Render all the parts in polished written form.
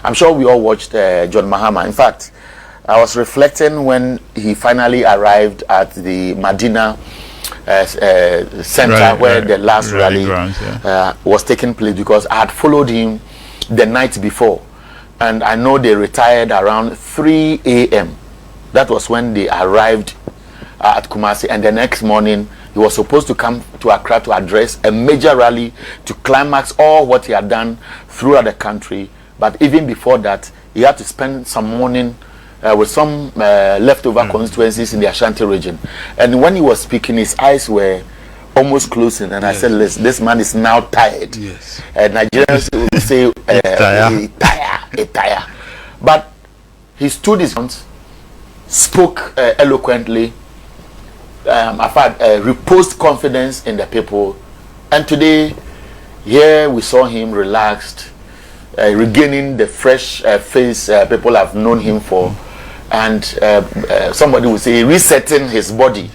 I'm sure we all watched John Mahama. In fact, I was reflecting when he finally arrived at the Medina center where the last rally grounds, was taking place, because I had followed him the night before, and I know they retired around 3 a.m. That was when they arrived at Kumasi, and the next morning he was supposed to come to Accra to address a major rally to climax all what he had done throughout the country. But even before that, he had to spend some morning with some leftover constituencies in the Ashanti region. And when he was speaking, his eyes were almost closing, and I said, listen, this man is now tired. Yes. Nigerians will say tired. But he stood his ground, spoke eloquently, reposed confidence in the people, and today here we saw him relaxed, regaining the fresh face people have known him for, and somebody would say resetting his body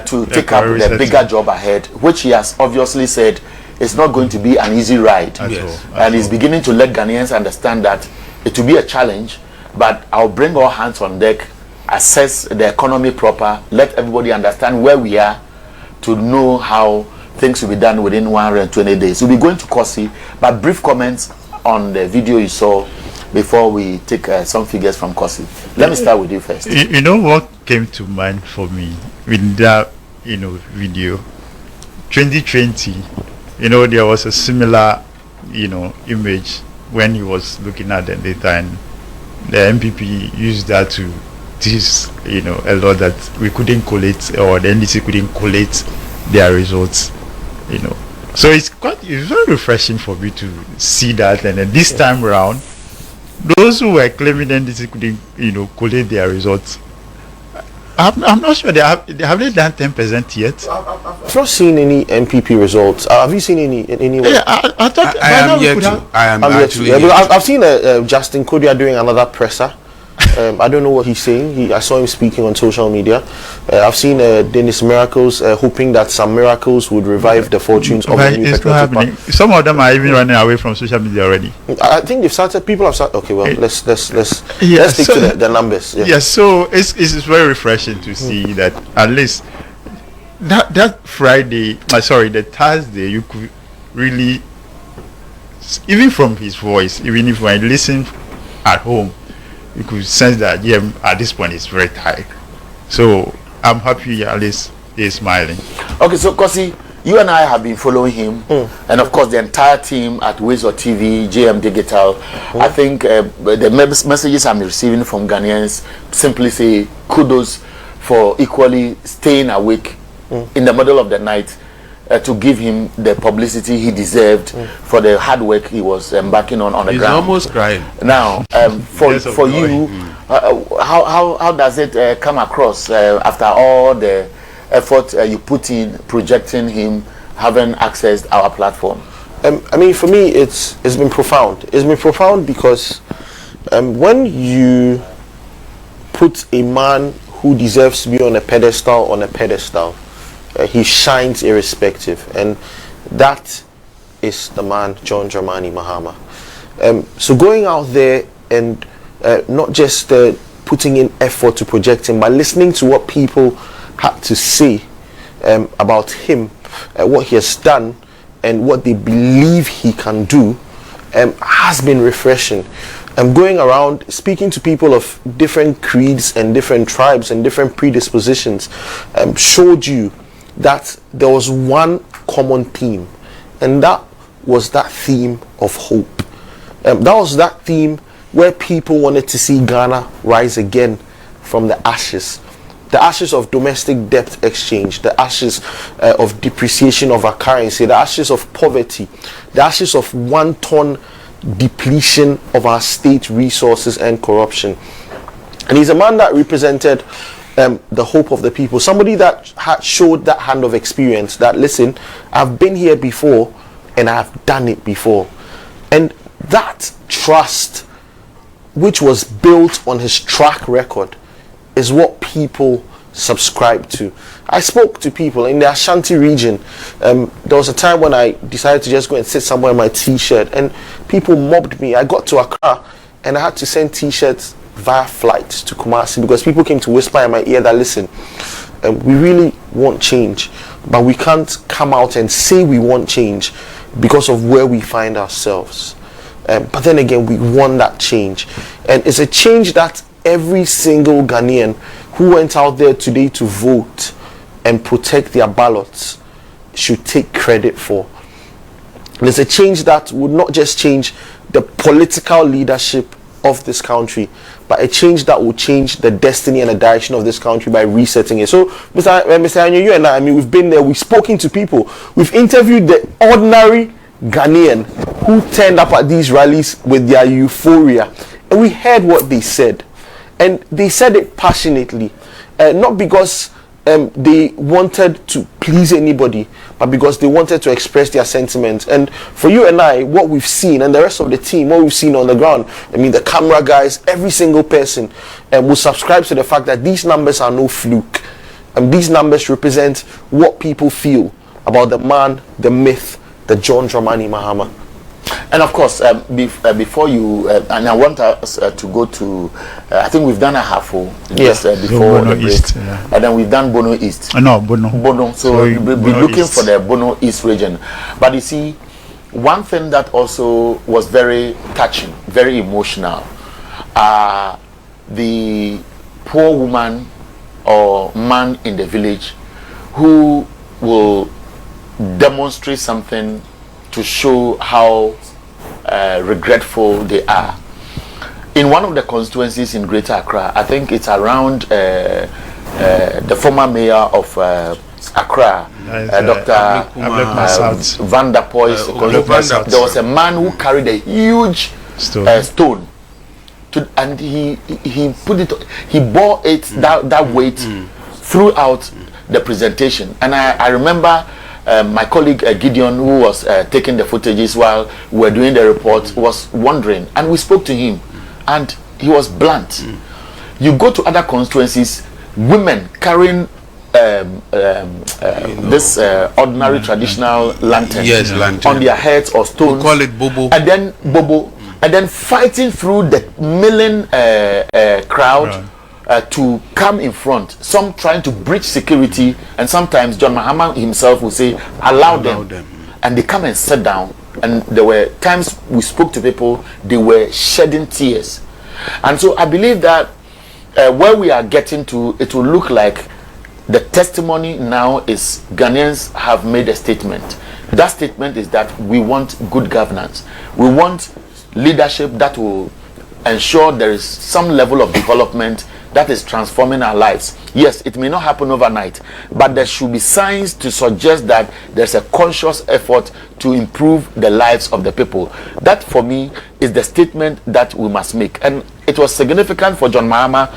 to take up the bigger job ahead, which he has obviously said it's not going to be an easy ride. And he's beginning to let Ghanaians understand that it will be a challenge, but I'll bring all hands on deck, assess the economy proper, let everybody understand where we are, to know how things will be done within 120 days. We'll be going to Kwesi, but brief comments on the video you saw before we take some figures from Kwesi. Let me start with you first. You know what came to mind for me with that, video? 2020, there was a similar, image when he was looking at the data, and the MPP used that to tease, a lot that we couldn't collate, or the NDC couldn't collate their results, So it's very refreshing for me to see that, and then this time around, those who were claiming NDC couldn't, collate their results, I'm not sure have they done 10% yet. I've not seen any MPP results. Have you seen any? Yeah, I thought I am yet to. I am actually. I've seen Justin Kodia doing another presser. I don't know what he's saying. I saw him speaking on social media. I've seen Dennis Miracles hoping that some miracles would revive the fortunes of the new patriotic party. Some of them are even running away from social media already. I think they've started. People have started. Okay, well, let's stick to the numbers. Yes, so it's very refreshing to see that at least that Friday, the Thursday, you could really, even from his voice, even if I listen at home, you could sense that at this point it's very tight. So I'm happy at least he's smiling. Okay, so Kwesi, you and I have been following him, and of course the entire team at Wezo TV, JM Digital. I think the messages I'm receiving from Ghanaians simply say kudos for equally staying awake in the middle of the night to give him the publicity he deserved for the hard work he was embarking on the ground. He's almost crying. Now, for you, how does it come across after all the effort you put in projecting him, having accessed our platform? I mean, for me, it's been profound. It's been profound because when you put a man who deserves to be on a pedestal, he shines irrespective, and that is the man John Dramani Mahama. So going out there and not just putting in effort to project him, but listening to what people had to say about him, what he has done, and what they believe he can do, has been refreshing. Going around speaking to people of different creeds and different tribes and different predispositions showed you that there was one common theme, and that was that theme of hope. That was that theme where people wanted to see Ghana rise again from the ashes of domestic debt exchange, the ashes of depreciation of our currency, the ashes of poverty, the ashes of wanton depletion of our state resources and corruption. And he's a man that represented the hope of the people, somebody that had showed that hand of experience, that listen, I've been here before and I've done it before. And that trust, which was built on his track record, is what people subscribe to. I spoke to people in the Ashanti region. There was a time when I decided to just go and sit somewhere in my t-shirt, and people mobbed me. I got to Accra and I had to send t-shirts via flight to Kumasi because people came to whisper in my ear that, listen, we really want change, but we can't come out and say we want change because of where we find ourselves. But then again, we want that change, and it's a change that every single Ghanaian who went out there today to vote and protect their ballots should take credit for. There's a change that would not just change the political leadership of this country, but a change that will change the destiny and the direction of this country by resetting it. So, Mr. Anyo, you and I mean, we've been there, we've spoken to people, we've interviewed the ordinary Ghanaian who turned up at these rallies with their euphoria, and we heard what they said, and they said it passionately, not because they wanted to please anybody, but because they wanted to express their sentiments. And for you and I, what we've seen, and the rest of the team, what we've seen on the ground, I mean, the camera guys, every single person will subscribe to the fact that these numbers are no fluke, and these numbers represent what people feel about the man, the myth, the John Dramani Mahama. And of course, before you, and I want us to go to, I think we've done a Ahafo just before Bono the break, East, yeah. And then we've done Bono East. No, Bono. Bono. So we'll be looking East. for the Bono East region. But you see, one thing that also was very touching, very emotional, the poor woman or man in the village who will demonstrate something to show how regretful they are. In one of the constituencies in Greater Accra, I think it's around the former mayor of Accra, Dr. Van der Poy's constituency. There was a man who carried a huge stone, and he bore it that weight throughout the presentation. And I remember my colleague Gideon, who was taking the footages while we were doing the report, was wondering, and we spoke to him, and he was blunt. You go to other constituencies, women carrying this ordinary traditional lantern, on their heads or stones, we call it bobo, and then and then fighting through the milling crowd. To come in front, some trying to breach security, and sometimes John Mahama himself will say, allow them, and they come and sit down. And there were times we spoke to people, they were shedding tears. And so I believe that where we are getting to, it will look like the testimony now is Ghanaians have made a statement. That statement is that we want good governance, we want leadership that will ensure there is some level of development that is transforming our lives. Yes, it may not happen overnight, but there should be signs to suggest that there's a conscious effort to improve the lives of the people. That, for me, is the statement that we must make. And it was significant for John Mahama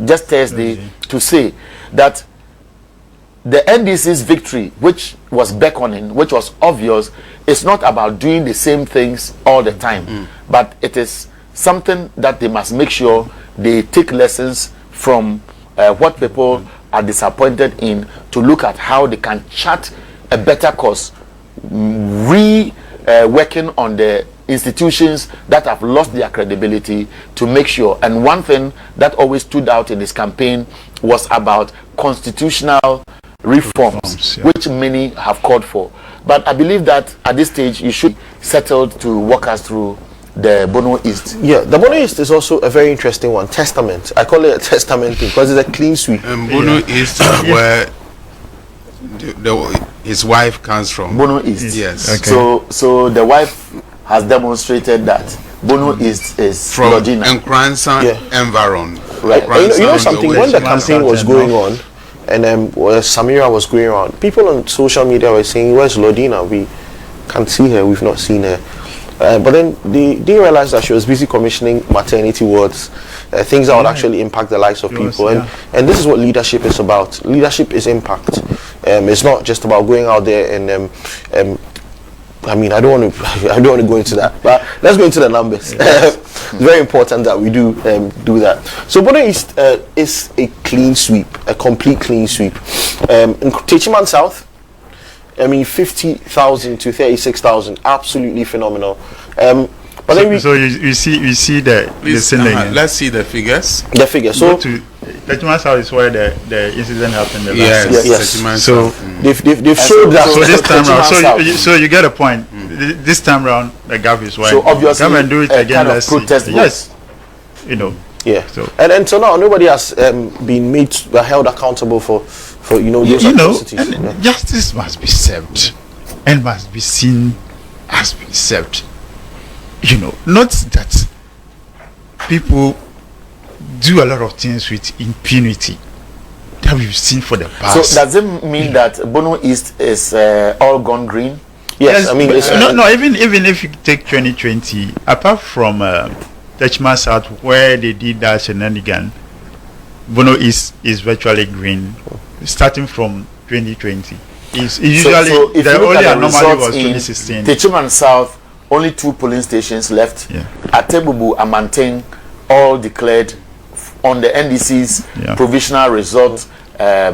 just Thursday, to say that the NDC's victory, which was beckoning, which was obvious, is not about doing the same things all the time, but it is something that they must make sure they take lessons from what people are disappointed in, to look at how they can chart a better course, working on the institutions that have lost their credibility, to make sure. And one thing that always stood out in this campaign was about constitutional reforms, which many have called for. But I believe that at this stage you should settle to walk us through the Bono East. Yeah, the Bono East is also a very interesting one. Testament. I call it a testament thing because it's a clean sweep. Bono East, where his wife comes from. Bono East. Yes. Okay. So the wife has demonstrated that Bono East is from Lodina. Nkransa environ. Right. You know something, when the campaign was going on, and Samira was going around, people on social media were saying, where's Lodina? We can't see her, we've not seen her. But then they realized that she was busy commissioning maternity wards, things that would actually impact the lives of people. And this is what leadership is about. Leadership is impact. It's not just about going out there and I mean, I don't want to go into that, but let's go into the numbers. It's very important that we do that. So Bono East is a clean sweep, a complete clean sweep. In Techiman South, I mean, 50,000 to 36,000, absolutely phenomenal. But so, then you see the scene. Let's see the figures. The figures. So to Techiman's house is where the incident happened. The Yes. last Yes. So they've showed that. so this time round, Techiman's so you get a point. This time round, the gap is wide. So obviously, come and do it again. kind of Let's protest see. vote. Yes, you know. Yeah. So And so now nobody has been held accountable for those atrocities. and justice must be served and must be seen as being served. You know, not that people do a lot of things with impunity that we've seen for the past. So does it mean that Bono East is all gone green? Yes, I mean, it's, no. Even if you take 2020, apart from Techiman South, where they did that shenanigan, Bono East is virtually green, starting from 2020. It's usually so if the you look only at the anomaly was results in 2016. Techiman South, only 2 polling stations left. Yeah. Atebubu and Manteng all declared on the NDC's provisional result. How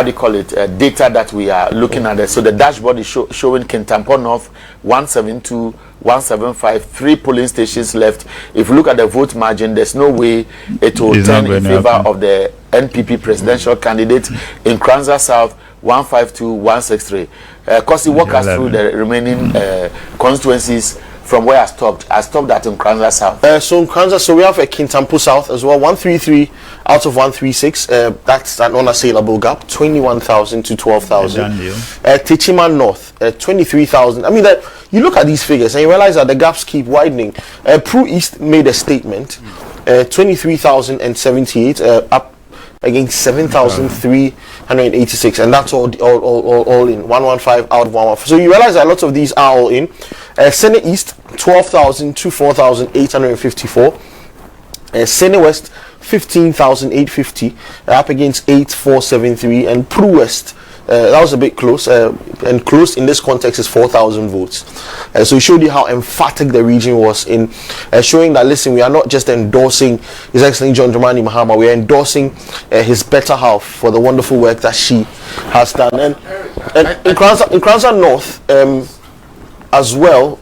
do you call it? Data that we are looking at. So the dashboard is showing Kintampo North 172, 175, 3 polling stations left. If you look at the vote margin, there's no way it will turn in favor of the NPP presidential candidate. In Kranza South, 152, 163. Kosi, walk us through the remaining constituencies from where I stopped. I stopped at in Kranza South. So in Kranza, so we have a Kintampo South as well, 133 out of 136. That's an unassailable gap, 21,000 to 12,000. Techiman North, 23,000. I mean, that you look at these figures and you realize that the gaps keep widening. Pro East made a statement, 23,078 up against 7,386, and that's all in 115 out of 115. So you realize that lots of these are all in. Senate East 12,000 to 4,854. Senate West 15,850 up against 8,473, and Pro West that was a bit close, and close in this context is 4,000 votes. So it showed you how emphatic the region was in showing that, listen, we are not just endorsing His Excellency John Dramani Mahama, we are endorsing his better half for the wonderful work that she has done. And in Kranza North as well,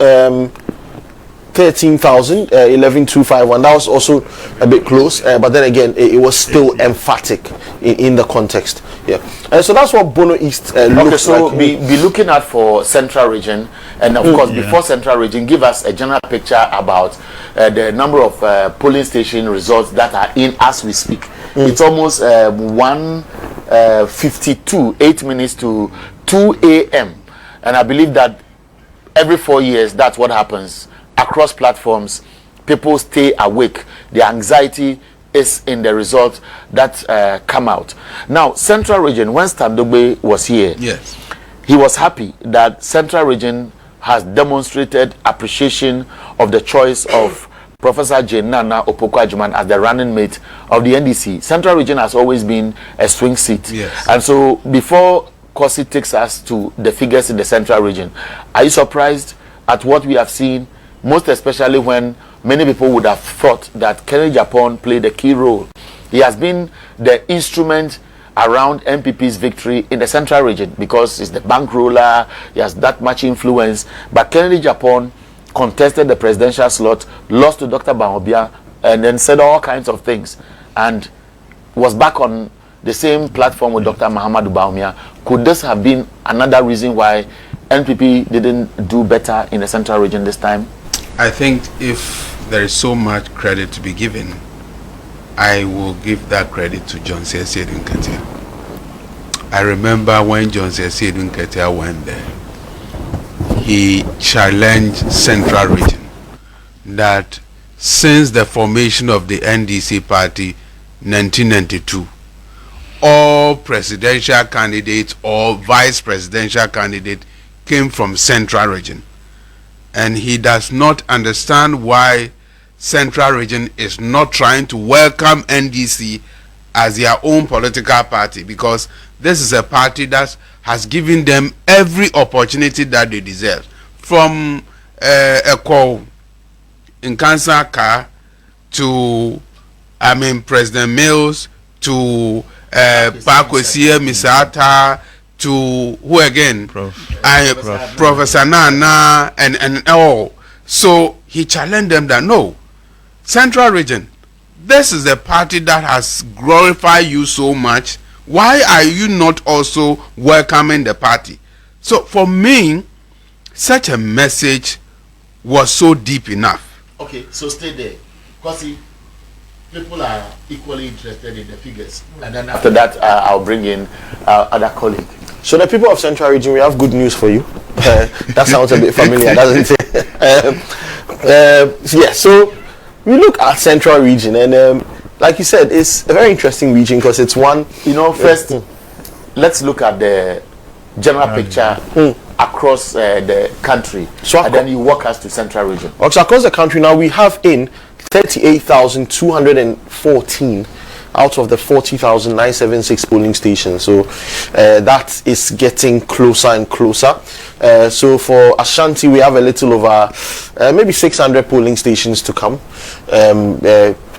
13,000, 11,251. That was also a bit close, but then again, it was still emphatic in the context. Yeah, so that's what Bono East looks so like. be looking at for Central Region, and of course, before Central Region, give us a general picture about the number of polling station results that are in as we speak. It's almost 1:52, 8 minutes to 2 a.m. And I believe that every 4 years, that's what happens. Across platforms, people stay awake. The anxiety is in the results that come out. Now, Central Region, when Standogbe was here, yes, he was happy that Central Region has demonstrated appreciation of the choice of Professor Jenana Opoku-Agyemang as the running mate of the NDC. Central Region has always been a swing seat. Yes. And so, before Kosi takes us to the figures in the Central Region, are you surprised at what we have seen? Most especially when many people would have thought that Kennedy Japan played a key role. He has been the instrument around MPP's victory in the Central Region because he's the bankroller, he has that much influence. But Kennedy Japan contested the presidential slot, lost to Dr. Bamobia, and then said all kinds of things, and was back on the same platform with Dr. Mahama Bawumia. Could this have been another reason why NPP didn't do better in the Central Region this time? I think if there is so much credit to be given, I will give that credit to John Seydou Nketia. I remember when John Seydou Nketia went there, he challenged Central Region that since the formation of the NDC party 1992, all presidential candidates or vice presidential candidates came from Central Region. And he does not understand why Central Region is not trying to welcome NDC as their own political party, because this is a party that has given them every opportunity that they deserve, from Eko Nkansaka to President Mills to PAA KWESI Misata to who again? Professor Nana and all. So he challenged them that no, Central Region, this is the party that has glorified you so much. Why are you not also welcoming the party? So for me, such a message was so deep enough. Okay, so stay there. Because see, people are equally interested in the figures. And then after that, I'll bring in other colleague. So the people of Central Region, we have good news for you. That sounds a bit familiar, doesn't it? Yeah, so we look at Central Region, and like you said, it's a very interesting region because it's one. You know, first, let's look at the general picture across the country, so and then you walk us to Central Region. Okay, so across the country now, we have in 38,214 out of the 40,976 polling stations. So that is getting closer and closer. So for Ashanti, we have a little over maybe 600 polling stations to come. I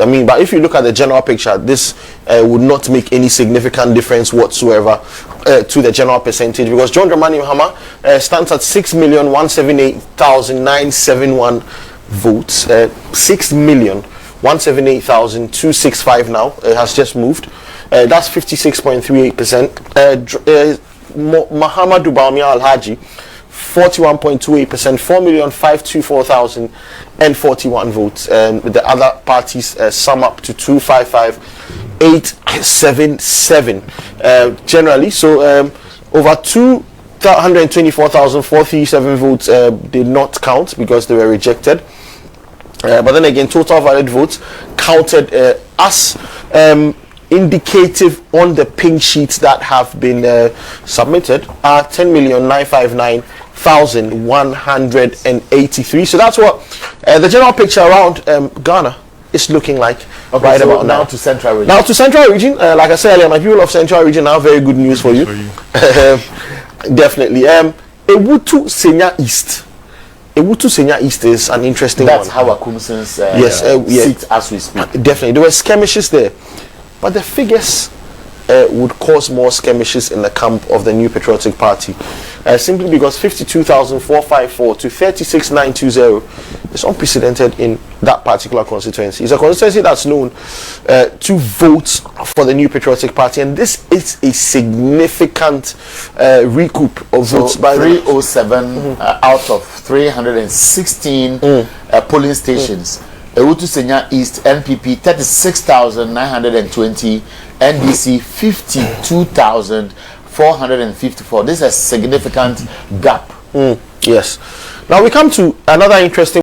mean, but if you look at the general picture, this would not make any significant difference whatsoever to the general percentage, because John Dramani Mahama stands at 6,178,971 votes. 6,178,265 now. It has just moved. That's 56.38%. Mahama Dubamia Al-Haji, 41.28%, 4,524,041 votes. The other parties sum up to 255,877 generally. So over 224,437 votes did not count because they were rejected. But then again, total valid votes counted as indicative on the pink sheets that have been submitted are 10,959,183. So that's what the general picture around Ghana is looking like. Okay, right so about now to Central Region. Now to Central Region, like I said earlier, my people of Central Region, now very good news for you. Definitely. Ewutu Senya East. Ewutu Senya East is an interesting That's one. how Akumson's sit as we speak. Definitely. There were skirmishes there. But the figures would cause more skirmishes in the camp of the New Patriotic Party. Simply because 52,454 to 36,920 is unprecedented in that particular constituency. It's a constituency that's known to vote for the New Patriotic Party, and this is a significant recoup of votes by 307 out of 316 polling stations. Ewutu Senya East NPP 36,920, NDC 52,454. This is a significant gap. Yes. Now we come to another interesting